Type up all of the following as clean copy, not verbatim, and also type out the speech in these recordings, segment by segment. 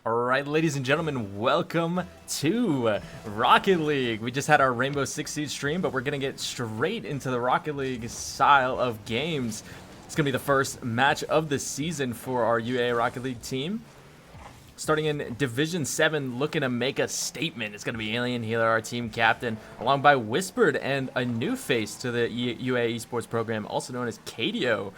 Alright, ladies and gentlemen, welcome to Rocket League. We just had our Rainbow Six Siege stream, but we're going to get straight into the Rocket League style of games. It's going to be the first match of the season for our UAA Rocket League team. Starting in Division 7, looking to make a statement. It's going to be Alien Healer, our team captain, along by Whispered and a new face to the UAA Esports program, also known as Kadio.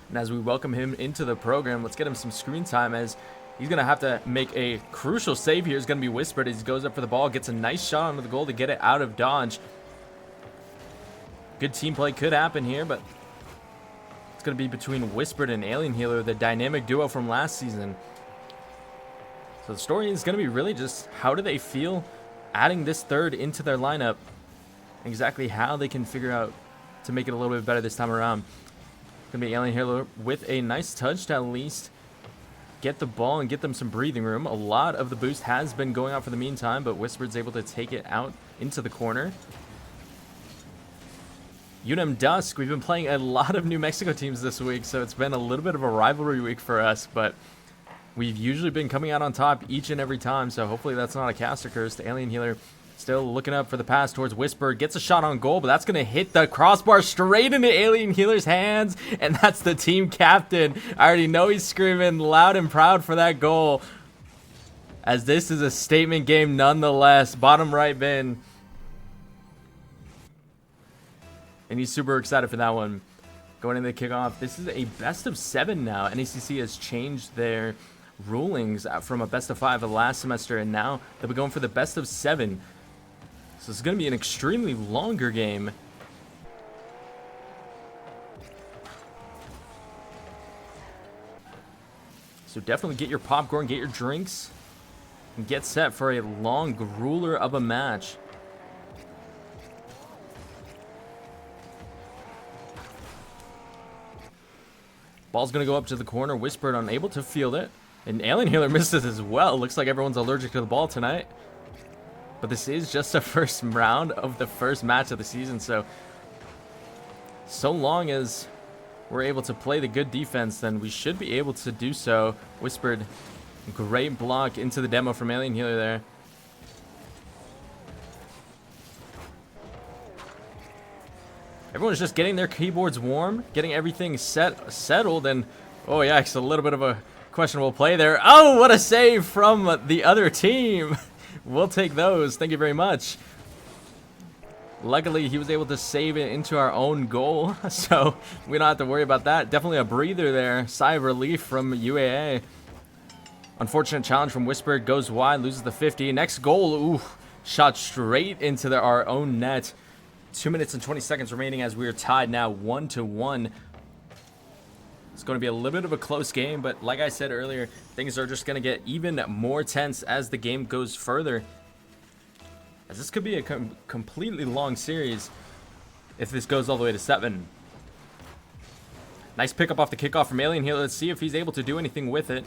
And as we welcome him into the program, let's get him some screen time as he's going to have to make a crucial save here. It's going to be Whispered as he goes up for the ball, gets a nice shot onto the goal to get it out of dodge. Good team play could happen here, but it's going to be between Whispered and Alien Healer, the dynamic duo from last season. So the story is going to be really just how do they feel adding this third into their lineup, exactly how they can figure out to make it a little bit better this time around. Going to be Alien Healer with a nice touch to at least get the ball and get them some breathing room. A lot of the boost has been going out for the meantime, but Whispered's able to take it out into the corner. UNM DUSK, we've been playing a lot of New Mexico teams this week, so it's been a little bit of a rivalry week for us, but we've usually been coming out on top each and every time, so hopefully that's not a cast or curse. The Alien Healer still looking up for the pass towards Whisper. Gets a shot on goal, but that's going to hit the crossbar straight into Alien Healer's hands, and that's the team captain. I already know he's screaming loud and proud for that goal, as this is a statement game nonetheless. Bottom right bin. And he's super excited for that one. Going into the kickoff, this is a best of 7 now. NACC has changed their rulings from a best of 5 of last semester, and now they'll be going for the best of 7. So it's going to be an extremely longer game. So definitely get your popcorn, get your drinks, and get set for a long grueler of a match. Ball's going to go up to the corner. Whispered unable to field it. And Alien Healer misses as well. Looks like everyone's allergic to the ball tonight. But this is just the first round of the first match of the season. So long as we're able to play the good defense, then we should be able to do so. Whispered, great block into the demo from Alien Healer there. Everyone's just getting their keyboards warm, getting everything settled, and oh yeah, it's a little bit of a questionable play there. Oh, what a save from the other team. We'll take those. Thank you very much. Luckily, he was able to save it into our own goal, so we don't have to worry about that. Definitely a breather there. Sigh of relief from UAA. Unfortunate challenge from Whisper. Goes wide, loses the 50. Next goal, ooh, shot straight into our own net. 2 minutes and 20 seconds remaining as we are tied now 1-1. It's going to be a little bit of a close game, but like I said earlier, things are just going to get even more tense as the game goes further. As this could be a completely long series if this goes all the way to 7. Nice pickup off the kickoff from Alien here. Let's see if he's able to do anything with it.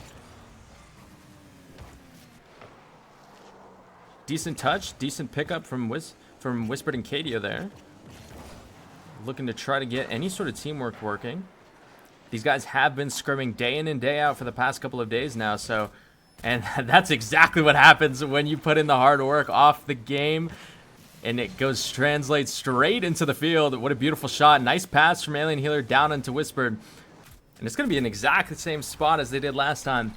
Decent touch, decent pickup from Whispered and Kadio there. Looking to try to get any sort of teamwork working. These guys have been scrimming day in and day out for the past couple of days now, so, and that's exactly what happens when you put in the hard work off the game, and it translates straight into the field. What a beautiful shot. Nice pass from Alien Healer down into Whispered, and it's going to be an exact same spot as they did last time.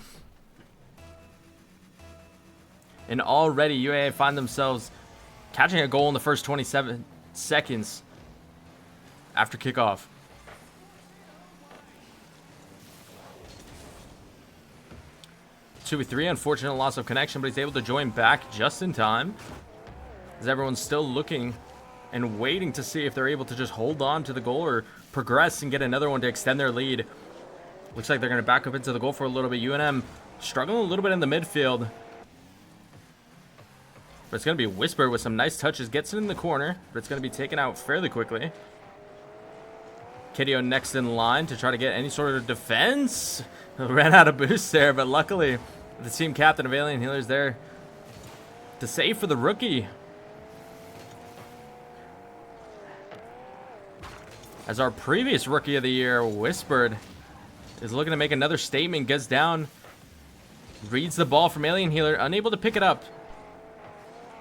And already UAA find themselves catching a goal in the first 27 seconds after kickoff. 2v3, unfortunate loss of connection, but he's able to join back just in time, as everyone's still looking and waiting to see if they're able to just hold on to the goal or progress and get another one to extend their lead. Looks like they're going to back up into the goal for a little bit. UNM struggling a little bit in the midfield, but it's going to be Whisper with some nice touches, gets it in the corner, but it's going to be taken out fairly quickly. Kadio next in line to try to get any sort of defense. Ran out of boost there, but luckily the team captain of Alien Healer is there to save for the rookie. As our previous rookie of the year, Whispered, is looking to make another statement, gets down Reads the ball from Alien Healer, unable to pick it up,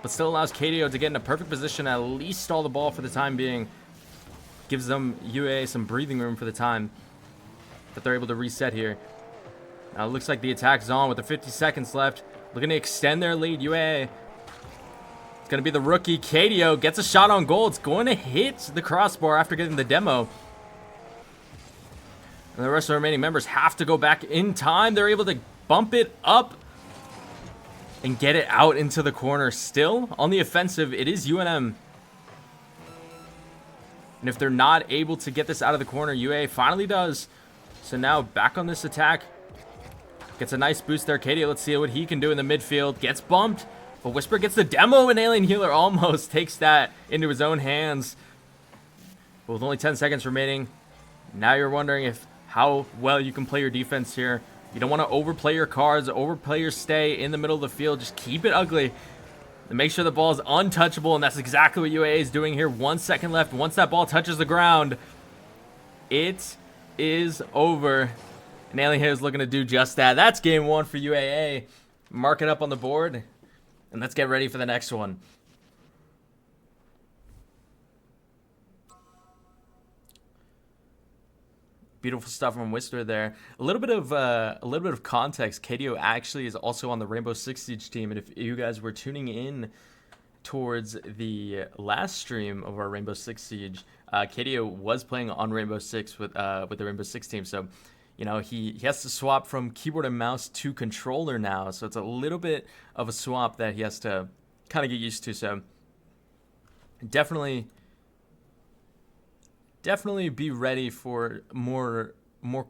but still allows KDO to get in a perfect position, at least stall the ball for the time being. Gives them UAA some breathing room for the time that they're able to reset here. Now it looks like the attack's on with the 50 seconds left. Looking to extend their lead. UAA. It's going to be the rookie. KDO gets a shot on goal. It's going to hit the crossbar after getting the demo. And the rest of the remaining members have to go back in time. They're able to bump it up and get it out into the corner. Still on the offensive, it is UNM. And if they're not able to get this out of the corner, UAA finally does. So now back on this attack. Gets a nice boost there. KDO, let's see what he can do in the midfield. Gets bumped, but Whisper gets the demo, and Alien Healer almost takes that into his own hands. But with only 10 seconds remaining, now you're wondering how well you can play your defense here. You don't want to overplay your cards, overplay your stay in the middle of the field. Just keep it ugly and make sure the ball is untouchable, and that's exactly what UAA is doing here. 1 second left. Once that ball touches the ground, it is over. And Alien Healer is looking to do just that. That's game 1 for UAA. Mark it up on the board, and let's get ready for the next one. Beautiful stuff from Whisper there. A little bit of context. KDO actually is also on the Rainbow Six Siege team, and if you guys were tuning in towards the last stream of our Rainbow Six Siege, KDO was playing on Rainbow Six with the Rainbow Six team. So, you know, he has to swap from keyboard and mouse to controller now. So it's a little bit of a swap that he has to kind of get used to. So definitely be ready for more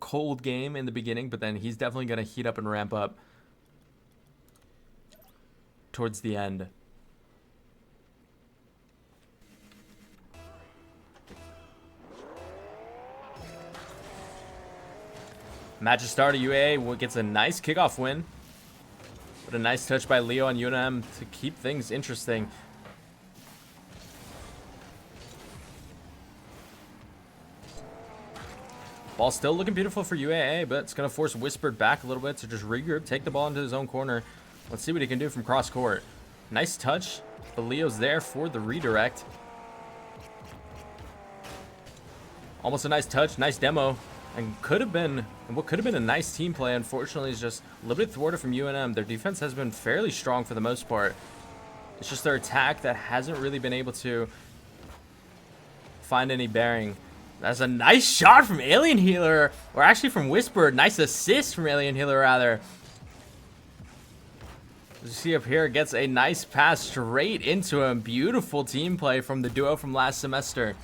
cold game in the beginning, but then he's definitely going to heat up and ramp up towards the end. Match has started. UAA gets a nice kickoff win. But a nice touch by Leo on UNM to keep things interesting. Ball still looking beautiful for UAA, but it's going to force Whispered back a little bit to just regroup, take the ball into his own corner. Let's see what he can do from cross court. Nice touch, but Leo's there for the redirect. Almost a nice touch, nice demo, and what could have been a nice team play, unfortunately, is just a little bit thwarted from UNM. Their defense has been fairly strong for the most part. It's just their attack that hasn't really been able to find any bearing. That's a nice shot from Alien Healer, or actually from Whispered. Nice assist from Alien Healer, rather. As you see up here, gets a nice pass straight into him. Beautiful team play from the duo from last semester,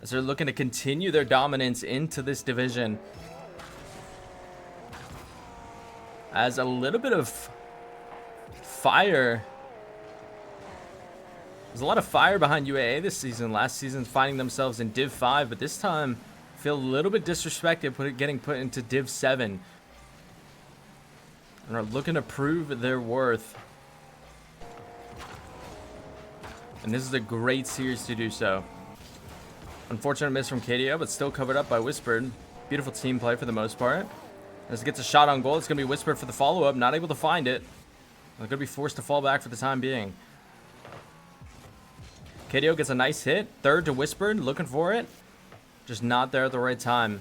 as they're looking to continue their dominance into this division. As a little bit of fire. There's a lot of fire behind UAA this season. Last season finding themselves in Div 5, but this time feel a little bit disrespected getting put into Div 7. And are looking to prove their worth. And this is a great series to do so. Unfortunate miss from KDO, but still covered up by Whispered. Beautiful team play for the most part. As it gets a shot on goal, it's going to be Whispered for the follow-up. Not able to find it. They're going to be forced to fall back for the time being. KDO gets a nice hit. Third to Whispered, looking for it. Just not there at the right time.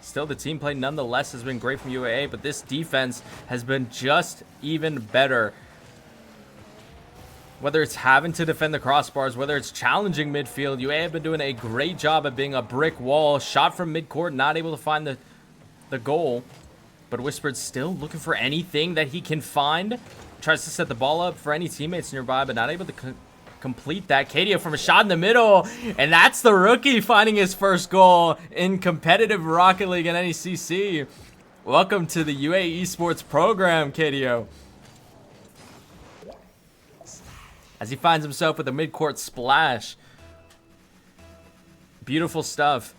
Still, the team play nonetheless has been great from UAA, but this defense has been just even better. Whether it's having to defend the crossbars, whether it's challenging midfield, UAA have been doing a great job at being a brick wall. Shot from midcourt, not able to find the goal. But Whispered still looking for anything that he can find. Tries to set the ball up for any teammates nearby, but not able to complete that. KDO from a shot in the middle. And that's the rookie finding his first goal in competitive Rocket League and NECC. Welcome to the UAA Esports program, KDO. As he finds himself with a midcourt splash. Beautiful stuff.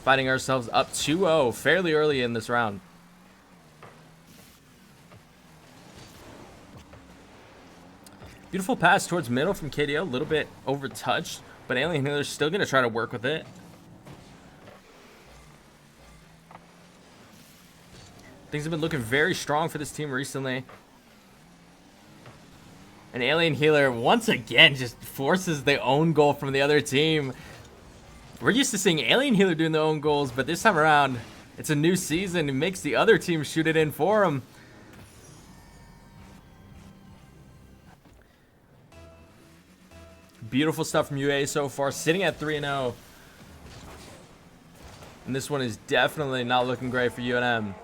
Finding ourselves up 2-0 fairly early in this round. Beautiful pass towards middle from KDO. A little bit over touched. But Alien Healer's still going to try to work with it. Things have been looking very strong for this team recently. And Alien Healer, once again, just forces the own goal from the other team. We're used to seeing Alien Healer doing their own goals, but this time around, it's a new season. It makes the other team shoot it in for him. Beautiful stuff from UAA so far, sitting at 3-0. And this one is definitely not looking great for UNM.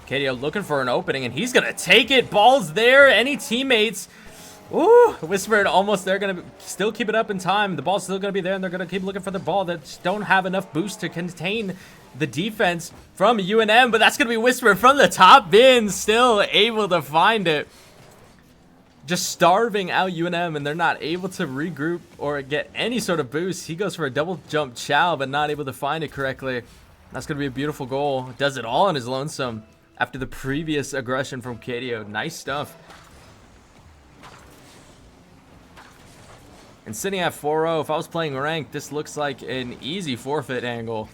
KDO looking for an opening, and he's going to take it. Ball's there. Any teammates? Ooh, Whispered almost there. Going to still keep it up in time. The ball's still going to be there, and they're going to keep looking for the ball. They just don't have enough boost to contain the defense from UNM, but that's going to be Whispered from the top bin, still able to find it. Just starving out UNM, and they're not able to regroup or get any sort of boost. He goes for a double jump chow, but not able to find it correctly. That's going to be a beautiful goal. Does it all on his lonesome after the previous aggression from KDO. Nice stuff. And sitting at 4-0, if I was playing ranked, this looks like an easy forfeit angle.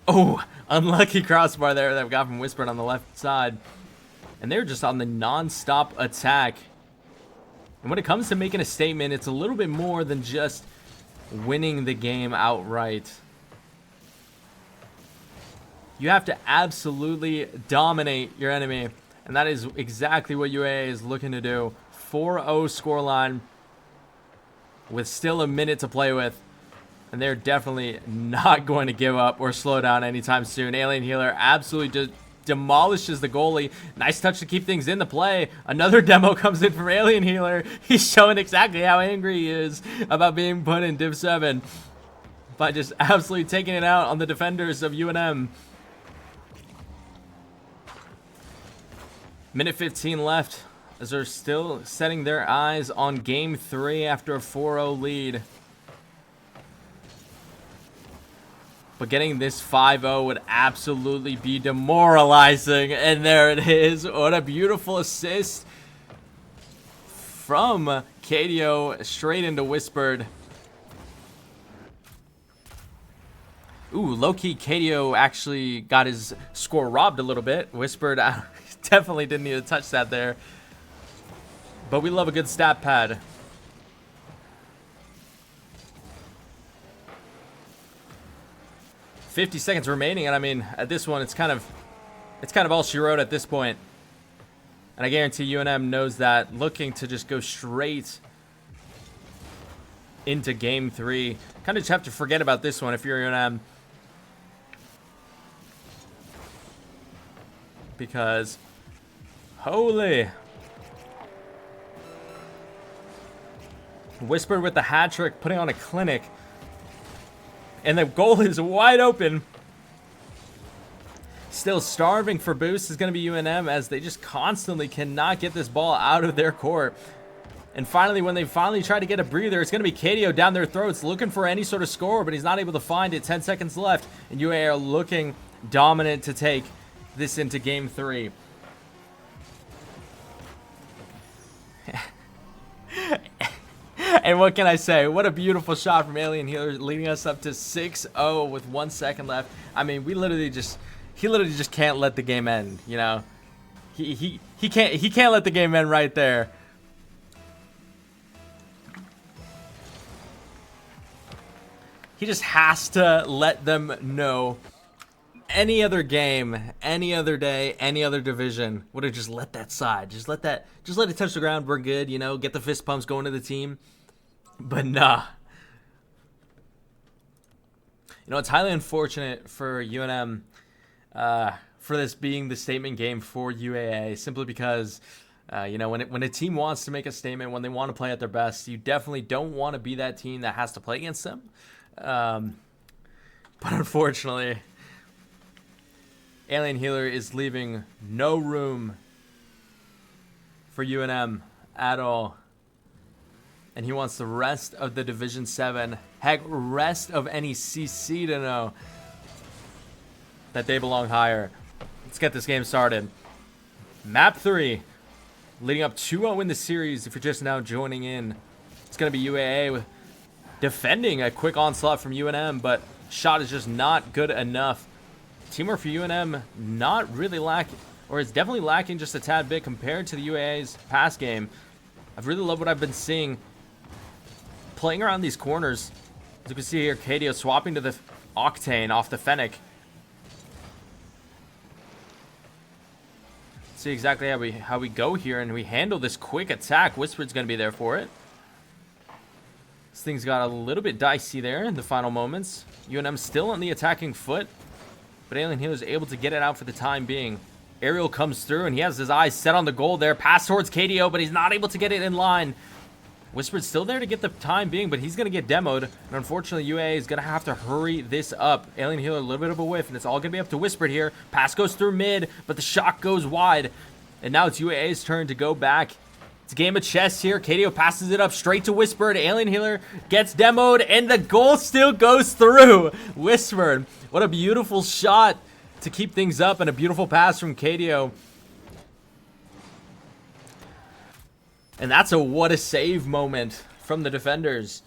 Oh, unlucky crossbar there that we got from Whispered on the left side. And they're just on the non-stop attack. And when it comes to making a statement, it's a little bit more than just winning the game outright. You have to absolutely dominate your enemy. And that is exactly what UAA is looking to do. 4-0 scoreline with still a minute to play with. And they're definitely not going to give up or slow down anytime soon. Alien Healer absolutely just demolishes the goalie. Nice touch to keep things in the play. Another demo comes in from Alien Healer. He's showing exactly how angry he is about being put in Div 7 by just absolutely taking it out on the defenders of UNM. Minute 15 left as they're still setting their eyes on Game 3 after a 4-0 lead. But getting this 5-0 would absolutely be demoralizing. And there it is. What a beautiful assist from KDO straight into Whispered. Ooh, low-key KDO actually got his score robbed a little bit. Whispered definitely didn't need to touch that there. But we love a good stat pad. "50 seconds remaining," and I mean, at this one, it's kind of all she wrote at this point. And I guarantee UNM knows that, looking to just go straight into Game 3. Kind of just have to forget about this one if you're UNM. Because, holy. Whispered with the hat trick, putting on a clinic. And the goal is wide open. Still starving for boost is going to be UNM, as they just constantly cannot get this ball out of their court. And finally, when they finally try to get a breather, it's going to be KDO down their throats looking for any sort of score, but he's not able to find it. 10 seconds left, and UAA are looking dominant to take this into Game 3. And what can I say? What a beautiful shot from Alien Healer, leading us up to 6-0 with 1 second left. I mean, he literally just can't let the game end, you know? He can't let the game end right there. He just has to let them know. Any other game, any other day, any other division would have just let that side. Just let it touch the ground. We're good, you know, get the fist pumps going to the team. But nah. You know, it's highly unfortunate for UNM for this being the statement game for UAA, simply because, you know, when a team wants to make a statement, when they want to play at their best, you definitely don't want to be that team that has to play against them. But unfortunately, Alien Healer is leaving no room for UNM at all. And he wants the rest of the Division 7, heck, rest of any CC to know that they belong higher. Let's get this game started. Map 3, leading up 2-0 in the series. If you're just now joining in, it's going to be UAA with defending a quick onslaught from UNM, but shot is just not good enough. Teamwork for UNM not really lacking, or is definitely lacking just a tad bit compared to the UAA's past game. I've really loved what I've been seeing playing around these corners. As you can see here, KDO swapping to the Octane off the Fennec. See exactly how we go here, and we handle this quick attack. Whispered's going to be there for it. This thing's got a little bit dicey there in the final moments. UNM still on the attacking foot, but Alien Healer is able to get it out for the time being. Ariel comes through, and he has his eyes set on the goal there. Pass towards KDO, but he's not able to get it in line. Whispered's still there to get the time being, but he's going to get demoed. And unfortunately, UAA is going to have to hurry this up. Alien Healer, a little bit of a whiff, and it's all going to be up to Whispered here. Pass goes through mid, but the shot goes wide. And now it's UAA's turn to go back. It's a game of chess here. KDO passes it up straight to Whispered. Alien Healer gets demoed, and the goal still goes through. Whispered, what a beautiful shot to keep things up, and a beautiful pass from KDO. And that's a what a save moment from the defenders.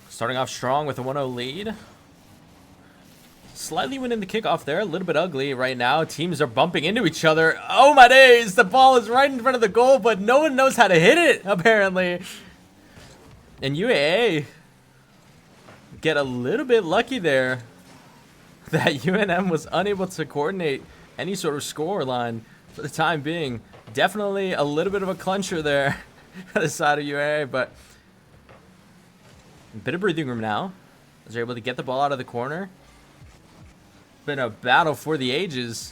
Starting off strong with a 1-0 lead. Slightly winning the kickoff there. A little bit ugly right now. Teams are bumping into each other. Oh my days! The ball is right in front of the goal, but no one knows how to hit it, apparently. And UAA get a little bit lucky there that UNM was unable to coordinate any sort of score line for the time being. Definitely a little bit of a clincher there on the side of UAA, but a bit of breathing room now as they're able to get the ball out of the corner. Been a battle for the ages.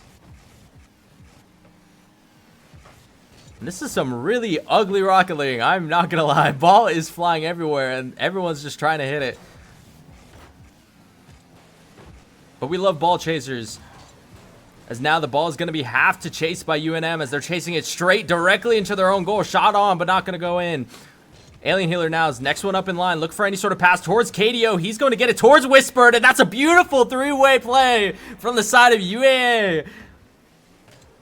And this is some really ugly Rocket League, I'm not gonna lie. Ball is flying everywhere and everyone's just trying to hit it. But we love ball chasers, as now the ball is going to be half to chase by UNM as they're chasing it straight directly into their own goal. Shot on, but not going to go in. Alien Healer now is next one up in line. Look for any sort of pass towards KDO. He's going to get it towards Whispered, and that's a beautiful three-way play from the side of UAA.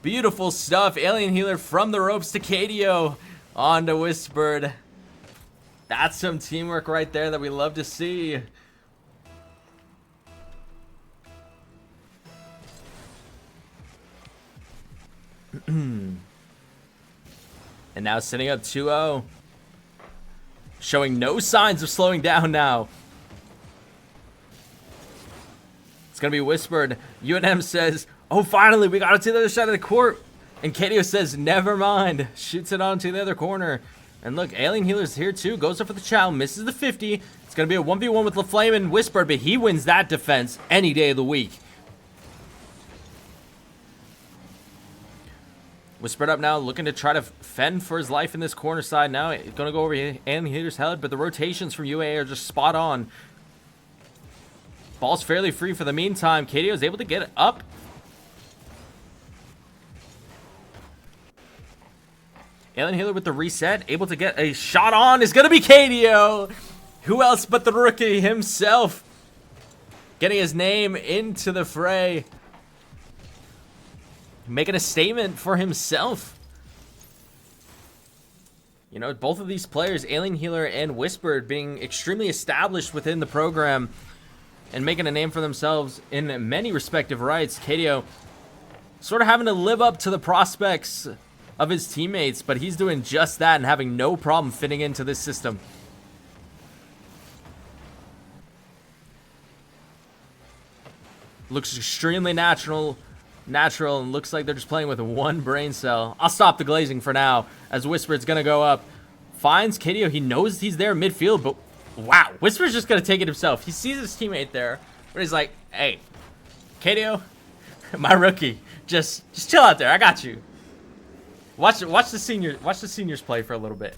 Beautiful stuff. Alien Healer from the ropes to KDO on to Whispered. That's some teamwork right there that we love to see. And now sitting up 2-0. Showing no signs of slowing down now. It's going to be Whispered. UNM says, oh, finally, we got it to the other side of the court. And KDO says, never mind. Shoots it onto the other corner. And look, Alien Healer's here too. Goes up for the chow. Misses the 50. It's going to be a 1v1 with LaFlame and Whispered, but he wins that defense any day of the week. Whispered up now, looking to try to fend for his life in this corner side now. Going to go over Alien Healer's head, but the rotations from UAA are just spot on. Ball's fairly free for the meantime. KDO is able to get it up. Alien Healer with the reset, able to get a shot on, is going to be KDO. Who else but the rookie himself? Getting his name into the fray. Making a statement for himself. You know, both of these players, Alien Healer and Whispered, being extremely established within the program and making a name for themselves in many respective rights. KDO sort of having to live up to the prospects of his teammates, but he's doing just that and having no problem fitting into this system. Looks extremely natural, and looks like they're just playing with one brain cell. I'll stop the glazing for now, as Whispered's gonna go up. Finds KDO, he knows he's there midfield, but wow, Whispered's just gonna take it himself. He sees his teammate there, but he's like, hey, KDO, my rookie, just chill out there, I got you. Watch the seniors play for a little bit.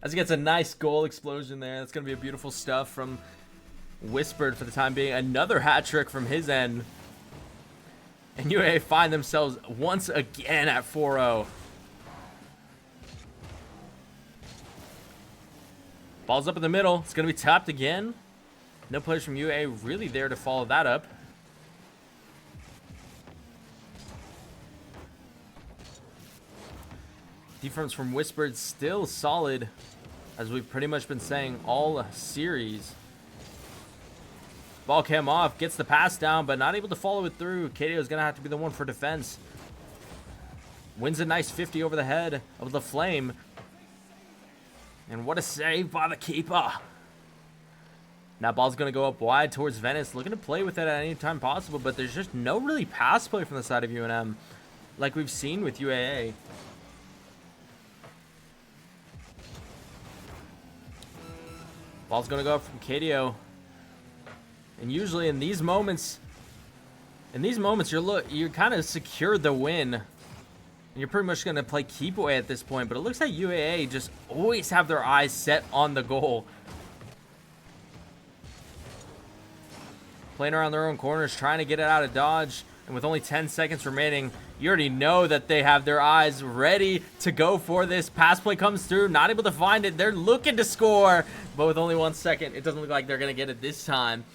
As he gets a nice goal explosion there. That's gonna be a beautiful stuff from Whispered for the time being. Another hat trick from his end. And UAA find themselves once again at 4-0. Ball's up in the middle. It's going to be tapped again. No players from UAA really there to follow that up. Defense from Whispered still solid, as we've pretty much been saying all series. Ball came off, gets the pass down, but not able to follow it through. KDO is going to have to be the one for defense. Wins a nice 50 over the head of the Flame. And what a save by the keeper. Now ball's going to go up wide towards Venice, looking to play with it at any time possible, but there's just no really pass play from the side of UNM, like we've seen with UAA. Ball's going to go up from KDO. And usually in these moments, you're kind of secured the win. And you're pretty much going to play keep away at this point. But it looks like UAA just always have their eyes set on the goal. Playing around their own corners, trying to get it out of dodge. And with only 10 seconds remaining, you already know that they have their eyes ready to go for this. Pass play comes through, not able to find it. They're looking to score, but with only 1 second, it doesn't look like they're going to get it this time.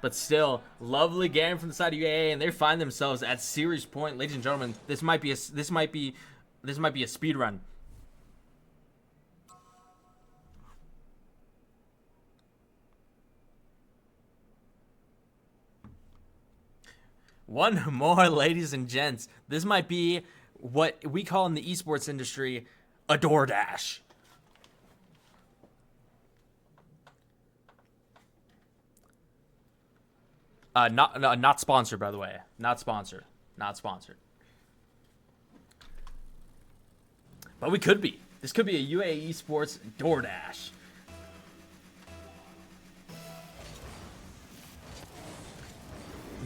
But still, lovely game from the side of UAA, and they find themselves at series point. Ladies and gentlemen, this might be a speed run. One more, ladies and gents. This might be what we call in the esports industry a DoorDash. Not sponsored, by the way. Not sponsored. Not sponsored. But we could be. This could be a UAA Esports DoorDash.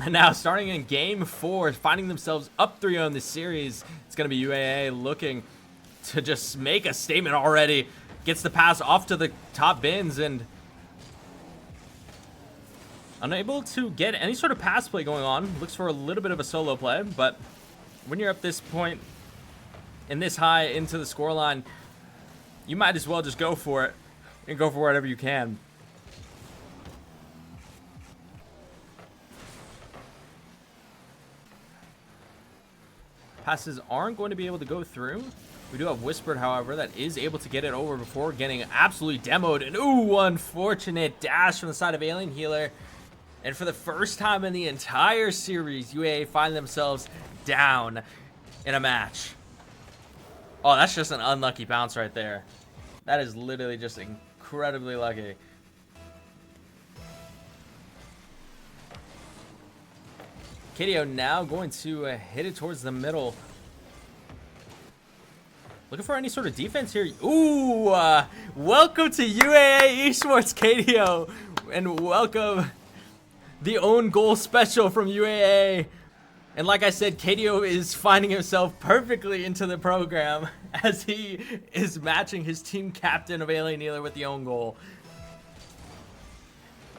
Now, starting in Game 4, finding themselves up 3-0 in this series, it's going to be UAA looking to just make a statement already. Gets the pass off to the top bins and unable to get any sort of pass play going on. Looks for a little bit of a solo play, but when you're up this point and this high into the scoreline, you might as well just go for it and go for whatever you can. Passes aren't going to be able to go through. We do have Whispered, however, that is able to get it over before getting absolutely demoed. And ooh, unfortunate dash from the side of Alien Healer. And for the first time in the entire series, UAA find themselves down in a match. Oh, that's just an unlucky bounce right there. That is literally just incredibly lucky. KDO now going to hit it towards the middle. Looking for any sort of defense here. Ooh, welcome to UAA Esports, KDO. And welcome the own goal special from UAA. And like I said, KDO is finding himself perfectly into the program as he is matching his team captain of Alien Healer with the own goal.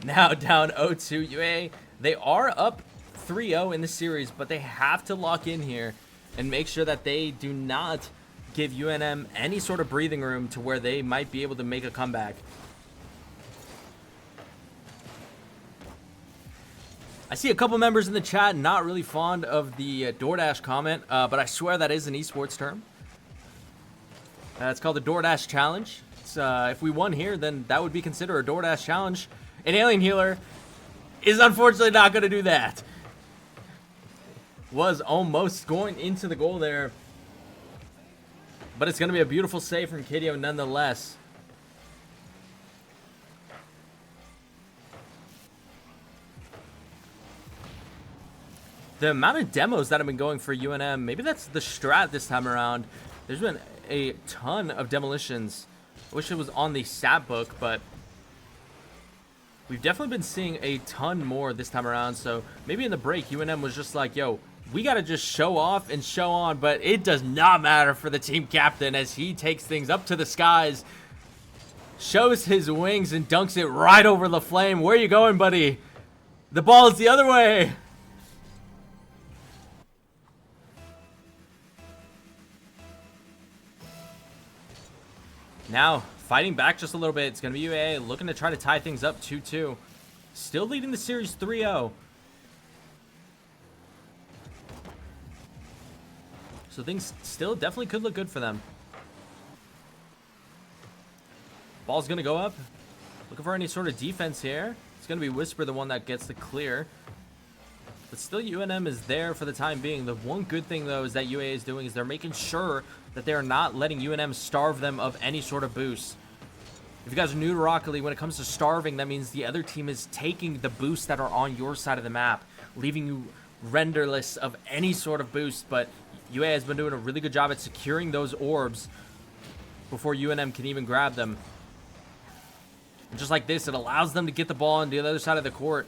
Now down 0-2 UAA. They are up 3-0 in the series, but they have to lock in here and make sure that they do not give UNM any sort of breathing room to where they might be able to make a comeback. I see a couple members in the chat not really fond of the DoorDash comment, but I swear that is an esports term. It's called the DoorDash Challenge. It's, if we won here, then that would be considered a DoorDash Challenge. An Alien Healer is unfortunately not going to do that. Was almost going into the goal there, but it's going to be a beautiful save from KDO nonetheless. The amount of demos that have been going for UNM, maybe that's the strat this time around. There's been a ton of demolitions. I wish it was on the stat book, but we've definitely been seeing a ton more this time around. So maybe in the break, UNM was just like, yo, we got to just show off and show on, but it does not matter for the team captain as he takes things up to the skies, shows his wings and dunks it right over the flame. Where are you going, buddy? The ball is the other way. Now fighting back just a little bit. It's going to be UAA looking to try to tie things up 2-2. Still leading the series 3-0. So things still definitely could look good for them. Ball's going to go up. Looking for any sort of defense here. It's going to be Whisper, the one that gets the clear. But still, UNM is there for the time being. The one good thing, though, is that UAA is doing is they're making sure that they're not letting UNM starve them of any sort of boost. If you guys are new to Rocket League, when it comes to starving, that means the other team is taking the boosts that are on your side of the map, leaving you renderless of any sort of boost. But UAA has been doing a really good job at securing those orbs before UNM can even grab them. And just like this, it allows them to get the ball on the other side of the court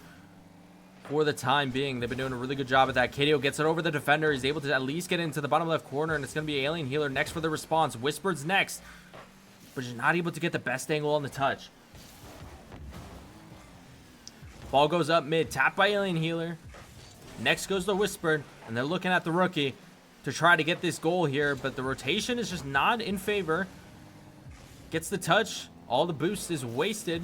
for the time being. They've been doing a really good job at that. KDO gets it over the defender. He's able to at least get into the bottom left corner, and it's going to be Alien Healer next for the response. Whispered's next, but just not able to get the best angle on the touch. Ball goes up mid, tapped by Alien Healer. Next goes the Whispered, and they're looking at the rookie to try to get this goal here, but the rotation is just not in favor. Gets the touch. All the boost is wasted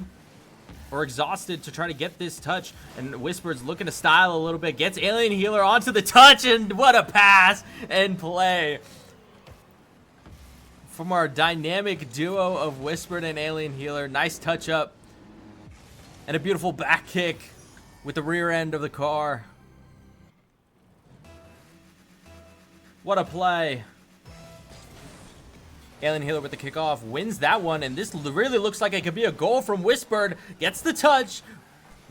or exhausted to try to get this touch, and Whispered's looking to style a little bit. Gets Alien Healer onto the touch, and what a pass and play from our dynamic duo of Whispered and Alien Healer. Nice touch up and a beautiful back kick with the rear end of the car. What a play. Alien Healer with the kickoff wins that one, and this really looks like it could be a goal from Whispered. Gets the touch.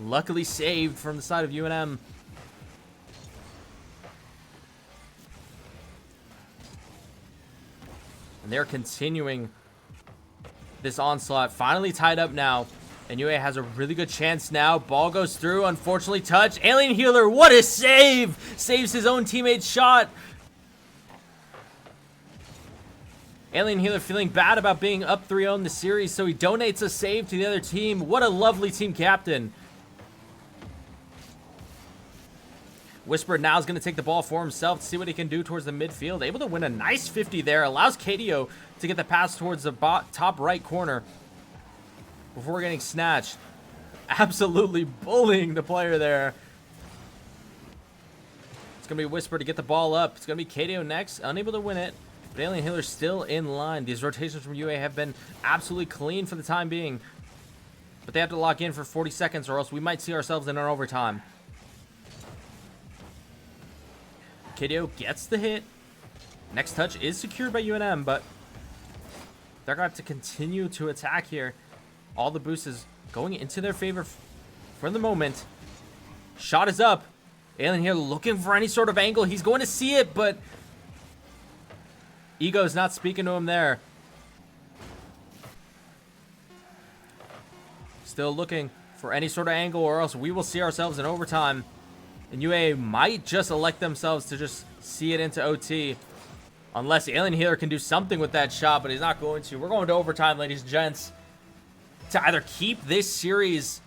Luckily saved from the side of UNM. And they're continuing this onslaught. Finally tied up now, and UAA has a really good chance now. Ball goes through. Unfortunately, touch. Alien Healer, what a save! Saves his own teammate's shot. Alien Healer feeling bad about being up 3-0 in the series, so he donates a save to the other team. What a lovely team captain. Whisper now is going to take the ball for himself to see what he can do towards the midfield. Able to win a nice 50 there. Allows KDO to get the pass towards the top right corner before getting snatched. Absolutely bullying the player there. It's going to be Whisper to get the ball up. It's going to be KDO next. Unable to win it. But Alien Healer still in line. These rotations from UA have been absolutely clean for the time being. But they have to lock in for 40 seconds or else we might see ourselves in an overtime. KDO gets the hit. Next touch is secured by UNM, but they're going to have to continue to attack here. All the boost is going into their favor for the moment. Shot is up. Alien Healer looking for any sort of angle. He's going to see it, but Ego's not speaking to him there. Still looking for any sort of angle or else we will see ourselves in overtime. And UA might just elect themselves to just see it into OT. Unless Alien Healer can do something with that shot, but he's not going to. We're going to overtime, ladies and gents, to either keep this series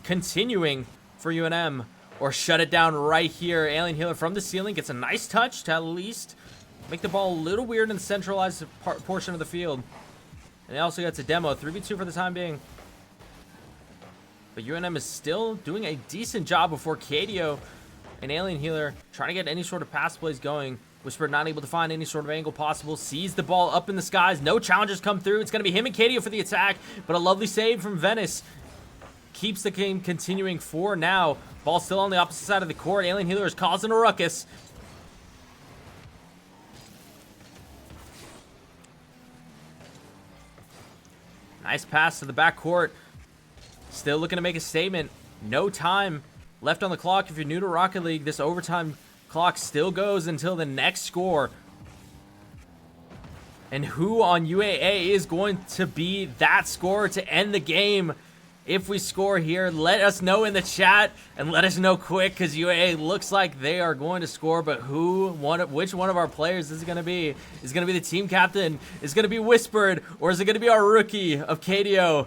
continuing for UNM or shut it down right here. Alien Healer from the ceiling gets a nice touch to at least make the ball a little weird in the centralized portion of the field. And it also gets a demo. 3v2 for the time being. But UNM is still doing a decent job before KDO and Alien Healer trying to get any sort of pass plays going. Whisper not able to find any sort of angle possible. Sees the ball up in the skies. No challenges come through. It's going to be him and KDO for the attack. But a lovely save from Venice keeps the game continuing for now. Ball still on the opposite side of the court. Alien Healer is causing a ruckus. Nice pass to the back court. Still looking to make a statement. No time left on the clock. If you're new to Rocket League, this overtime clock still goes until the next score. And who on UAA is going to be that scorer to end the game? If we score here, let us know in the chat and let us know quick, because UAA looks like they are going to score, but which one of our players is it going to be? Is it going to be the team captain? Is it going to be Whispered? Or is it going to be our rookie of KDO?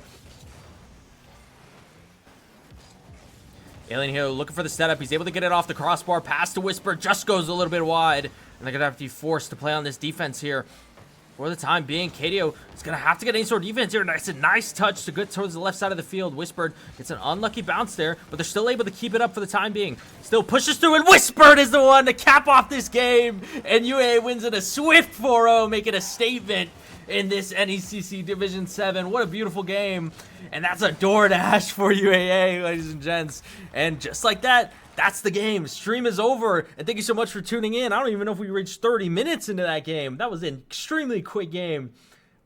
Alien Healer looking for the setup. He's able to get it off the crossbar. Pass to Whisper. Just goes a little bit wide. And they're going to have to be forced to play on this defense here. For the time being, KDO is going to have to get any sort of defense here. Nice touch to get towards the left side of the field. Whispered gets an unlucky bounce there, but they're still able to keep it up for the time being. Still pushes through, and Whispered is the one to cap off this game. And UAA wins in a swift 4-0, making a statement in this NECC Division 7. What a beautiful game. And that's a DoorDash for UAA, ladies and gents. And just like that, that's the game. Stream is over, and thank you so much for tuning in. I don't even know if we reached 30 minutes into that game. That was an extremely quick game.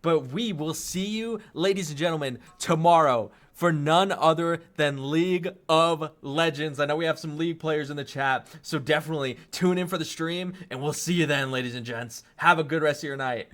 But we will see you, ladies and gentlemen, tomorrow for none other than League of Legends. I know we have some League players in the chat, so definitely tune in for the stream, and we'll see you then, ladies and gents. Have a good rest of your night.